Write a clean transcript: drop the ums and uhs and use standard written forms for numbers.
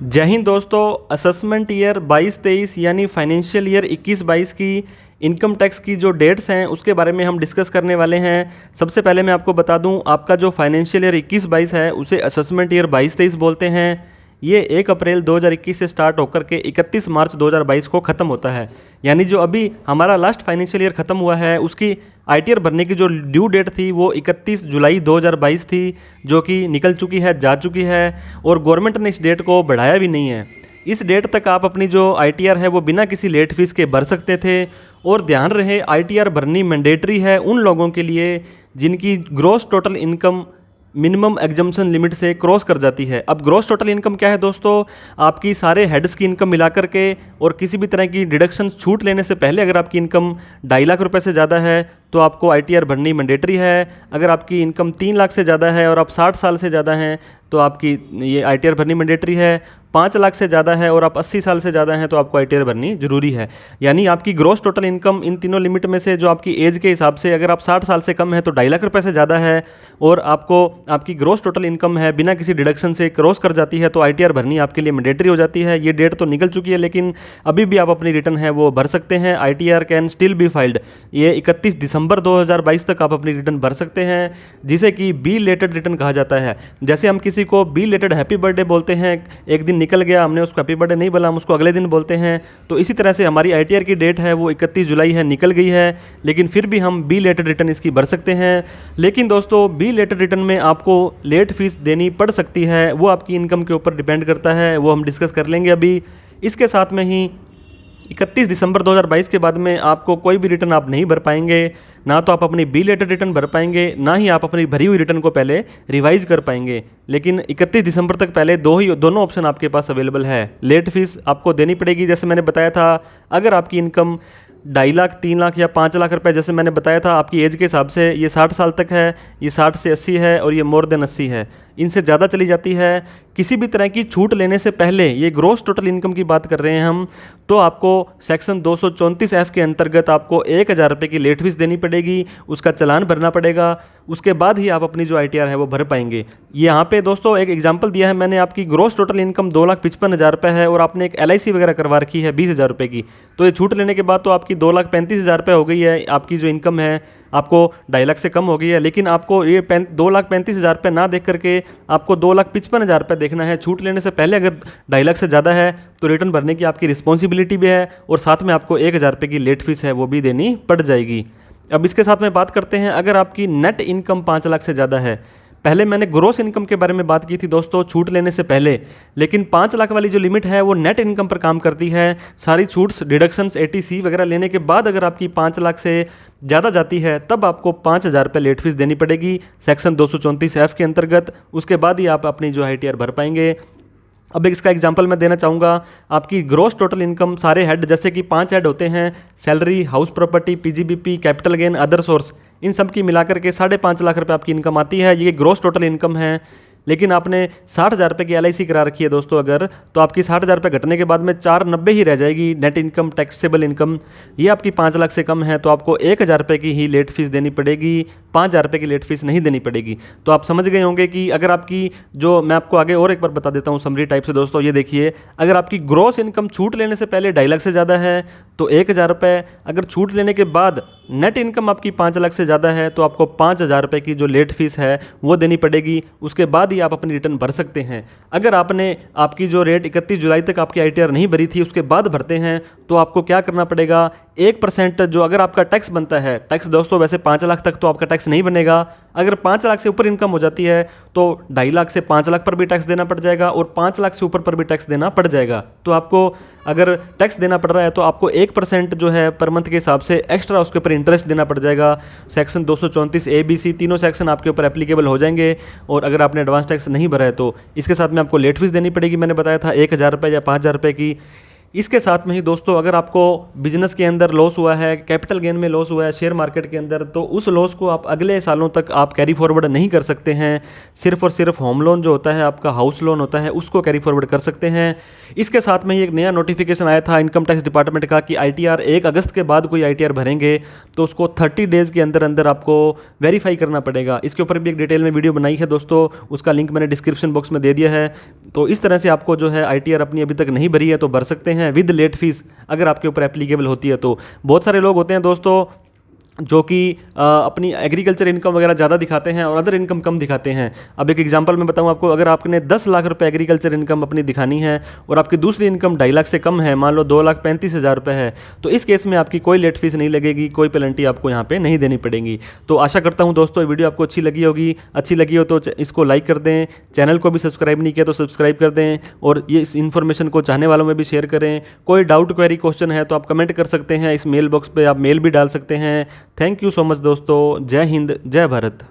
जय हिंद दोस्तों। Assessment year 22-23 यानी फाइनेंशियल ईयर 21-22 की इनकम टैक्स की जो डेट्स हैं उसके बारे में हम डिस्कस करने वाले हैं। सबसे पहले मैं आपको बता दूं, आपका जो फाइनेंशियल ईयर 21-22 है उसे असेसमेंट ईयर 22-23 बोलते हैं। ये 1 अप्रैल 2021 से स्टार्ट होकर के 31 मार्च 2022 को ख़त्म होता है। यानी जो अभी हमारा लास्ट फाइनेंशियल ईयर ख़त्म हुआ है उसकी आईटीआर भरने की जो ड्यू डेट थी वो 31 जुलाई 2022 थी, जो कि निकल चुकी है, जा चुकी है और गवर्नमेंट ने इस डेट को बढ़ाया भी नहीं है। इस डेट तक आप अपनी जो आईटीआर है वो बिना किसी लेट फीस के भर सकते थे। और ध्यान रहे, आईटीआर भरनी मैंडेटरी है उन लोगों के लिए जिनकी gross total income minimum exemption limit से क्रॉस कर जाती है। अब ग्रॉस टोटल इनकम क्या है दोस्तों? आपकी सारे हेड्स की इनकम मिला करके और किसी भी तरह की डिडक्शन छूट लेने से पहले अगर आपकी इनकम 2.5 लाख रुपए से ज़्यादा है तो आपको आईटीआर भरनी मैंडेटरी है। अगर आपकी इनकम 3 लाख से ज़्यादा है और आप 60 साल से ज़्यादा हैं तो आपकी ये आईटीआर भरनी मैंडेटरी है। 5 लाख से ज़्यादा है और आप 80 साल से ज़्यादा हैं तो आपको आईटीआर भरनी जरूरी है। यानी आपकी ग्रॉस टोटल इनकम इन तीनों लिमिट में से जो आपकी एज के हिसाब से, अगर आप 60 साल से कम है तो 2.5 लाख रुपए से ज़्यादा है और आपको आपकी ग्रॉस टोटल इनकम है बिना किसी डिडक्शन से क्रॉस कर जाती है तो आईटीआर भरनी आपके लिए मैंडेटरी हो जाती है। ये डेट तो निकल चुकी है लेकिन अभी भी आप अपनी रिटर्न है वो भर सकते हैं। ITR can still be filed. ये 31 दिसंबर 2022 तक आप अपनी रिटर्न भर सकते हैं, जिसे कि बी लेटेड रिटर्न कहा जाता है। जैसे हम किसी को बी लेटेड हैप्पी बर्थडे बोलते हैं, एक दिन निकल गया हमने उसको हैप्पी बर्थडे नहीं बोला, हम उसको अगले दिन बोलते हैं, तो इसी तरह से हमारी आईटीआर की डेट है वो 31 जुलाई है, निकल गई है, लेकिन फिर भी हम बी लेटेड रिटर्न इसकी भर सकते हैं। लेकिन दोस्तों, बी लेटेड रिटर्न में आपको लेट फीस देनी पड़ सकती है, वो आपकी इनकम के ऊपर डिपेंड करता है, वो हम डिस्कस कर लेंगे अभी। इसके साथ में ही 31 दिसंबर 2022 के बाद में आपको कोई भी रिटर्न आप नहीं भर पाएंगे। ना तो आप अपनी बी लेटेड रिटर्न भर पाएंगे, ना ही आप अपनी भरी हुई रिटर्न को पहले रिवाइज कर पाएंगे। लेकिन 31 दिसंबर तक पहले दोनों ऑप्शन आपके पास अवेलेबल है। लेट फीस आपको देनी पड़ेगी, जैसे मैंने बताया था। अगर आपकी इनकम 2.5 लाख, 3 लाख या 5 लाख रुपए, जैसे मैंने बताया था, आपकी एज के हिसाब से ये 60 साल तक है, ये 60 से 80 है और ये मोर देन 80 है, इनसे ज़्यादा चली जाती है, किसी भी तरह की छूट लेने से पहले, ये ग्रॉस टोटल इनकम की बात कर रहे हैं हम, तो आपको सेक्शन 234F के अंतर्गत आपको 1,000 रुपये की लेट फीस देनी पड़ेगी, उसका चालान भरना पड़ेगा। उसके बाद ही आप अपनी जो आईटीआर है वो भर पाएंगे। यहाँ पे दोस्तों एक एग्जांपल दिया है मैंने, आपकी ग्रॉस टोटल इनकम 2,55,000 रुपये है और आपने एक LIC वगैरह करवा रखी है 20,000 रुपये की, तो ये छूट लेने के बाद तो आपकी 2,35,000 रुपये हो गई है। आपकी जो इनकम है आपको 2.5 लाख से कम हो गई है, लेकिन आपको ये 2,35,000 रुपये ना देख करके आपको 2,55,000 रुपये देखना है। छूट लेने से पहले अगर 2.5 लाख से ज़्यादा है तो रिटर्न भरने की आपकी रिस्पॉन्सिबिलिटी भी है और साथ में आपको 1,000 रुपये की लेट फीस है वो भी देनी पड़ जाएगी। अब इसके साथ में बात करते हैं, अगर आपकी नेट इनकम 5 लाख से ज़्यादा है। पहले मैंने ग्रॉस इनकम के बारे में बात की थी दोस्तों छूट लेने से पहले, लेकिन 5 लाख वाली जो लिमिट है वो नेट इनकम पर काम करती है। सारी छूट्स, डिडक्शंस, ATC वगैरह लेने के बाद अगर आपकी 5 लाख से ज़्यादा जाती है तब आपको 5,000 रुपये लेट फीस देनी पड़ेगी सेक्शन 234F के अंतर्गत। उसके बाद ही आप अपनी जो आईटीआर भर पाएंगे। अब इसका एग्जांपल मैं देना चाहूँगा। आपकी ग्रॉस टोटल इनकम, सारे हेड, जैसे कि 5 हेड होते हैं, salary, house property, PGBP, capital gain, other source, इन सब की मिलाकर के 5.5 लाख रुपये आपकी इनकम आती है। ये ग्रॉस टोटल इनकम है। लेकिन आपने 60,000 रुपये की LIC करा रखी है दोस्तों अगर, तो आपकी 60,000 रुपये घटने के बाद में 490 ही रह जाएगी नेट इनकम, टैक्सेबल इनकम। ये आपकी 5 लाख से कम है तो आपको 1,000 रुपये की ही लेट फीस देनी पड़ेगी, 5,000 रुपये की लेट फीस नहीं देनी पड़ेगी। तो आप समझ गए होंगे कि अगर आपकी जो, मैं आपको आगे और एक बार बता देता हूँ समरी टाइप से दोस्तों, ये देखिए, अगर आपकी ग्रॉस इनकम छूट लेने से पहले 2.5 लाख से ज़्यादा है तो 1,000 रुपये, अगर छूट लेने के बाद नेट इनकम आपकी 5 लाख से ज़्यादा है तो आपको 5,000 रुपये की जो लेट फीस है वो देनी पड़ेगी। उसके बाद ही आप अपनी रिटर्न भर सकते हैं। अगर आपने आपकी जो रेट 31 जुलाई तक आपकी आईटीआर नहीं भरी थी उसके बाद भरते हैं तो आपको क्या करना पड़ेगा, 1% जो अगर आपका टैक्स बनता है, टैक्स दोस्तों वैसे 5 लाख तक तो आपका टैक्स नहीं बनेगा, अगर 5 लाख से ऊपर इनकम हो जाती है तो 2.5 लाख से 5 लाख पर भी टैक्स देना पड़ जाएगा और 5 लाख से ऊपर पर भी टैक्स देना पड़ जाएगा। तो आपको अगर टैक्स देना पड़ रहा है तो आपको 1% जो है पर मंथ के हिसाब से एक्स्ट्रा उसके ऊपर इंटरेस्ट देना पड़ जाएगा। सेक्शन 234A, B, C तीनों सेक्शन आपके ऊपर एप्लीकेबल हो जाएंगे। और अगर आपने एडवांस टैक्स नहीं भरा है तो इसके साथ में आपको लेट फीस देनी पड़ेगी। मैंने बताया था 1,000 रुपये या 5,000 रुपये की। इसके साथ में ही दोस्तों, अगर आपको बिजनेस के अंदर लॉस हुआ है, कैपिटल गेन में लॉस हुआ है शेयर मार्केट के अंदर, तो उस लॉस को आप अगले सालों तक आप कैरी फॉरवर्ड नहीं कर सकते हैं। सिर्फ और सिर्फ होम लोन जो होता है, आपका हाउस लोन होता है, उसको कैरी फॉरवर्ड कर सकते हैं। इसके साथ में ही एक नया नोटिफिकेशन आया था इनकम टैक्स डिपार्टमेंट का कि ITR 1 अगस्त के बाद कोई ITR भरेंगे तो उसको 30 डेज़ के अंदर अंदर आपको वेरीफाई करना पड़ेगा। इसके ऊपर भी एक डिटेल में वीडियो बनाई है दोस्तों, उसका लिंक मैंने डिस्क्रिप्शन बॉक्स में दे दिया है। तो इस तरह से आपको जो है ITR अपनी अभी तक नहीं भरी है तो भर सकते हैं विद लेट फीस, अगर आपके ऊपर एप्लीकेबल होती है तो। बहुत सारे लोग होते हैं दोस्तों जो कि अपनी एग्रीकल्चर इनकम वगैरह ज़्यादा दिखाते हैं और अदर इनकम कम दिखाते हैं। अब एक एग्जांपल मैं बताऊं आपको, अगर आपने 10 लाख रुपए एग्रीकल्चर इनकम अपनी दिखानी है और आपकी दूसरी इनकम 2.5 लाख से कम है, मान लो 2,35,000 रुपये है, तो इस केस में आपकी कोई लेट फीस नहीं लगेगी, कोई पेनल्टी आपको यहाँ पे नहीं देनी पड़ेगी। तो आशा करता हूँ दोस्तों ये वीडियो आपको अच्छी लगी होगी। अच्छी लगी हो तो इसको लाइक कर दें, चैनल को भी सब्सक्राइब नहीं किया तो सब्सक्राइब कर दें, और ये इस इन्फॉर्मेशन को चाहने वालों में भी शेयर करें। कोई डाउट क्वेरी क्वेश्चन है तो आप कमेंट कर सकते हैं, इस मेल बॉक्स पर आप मेल भी डाल सकते हैं। थैंक यू सो मच दोस्तों। जय हिंद, जय भारत।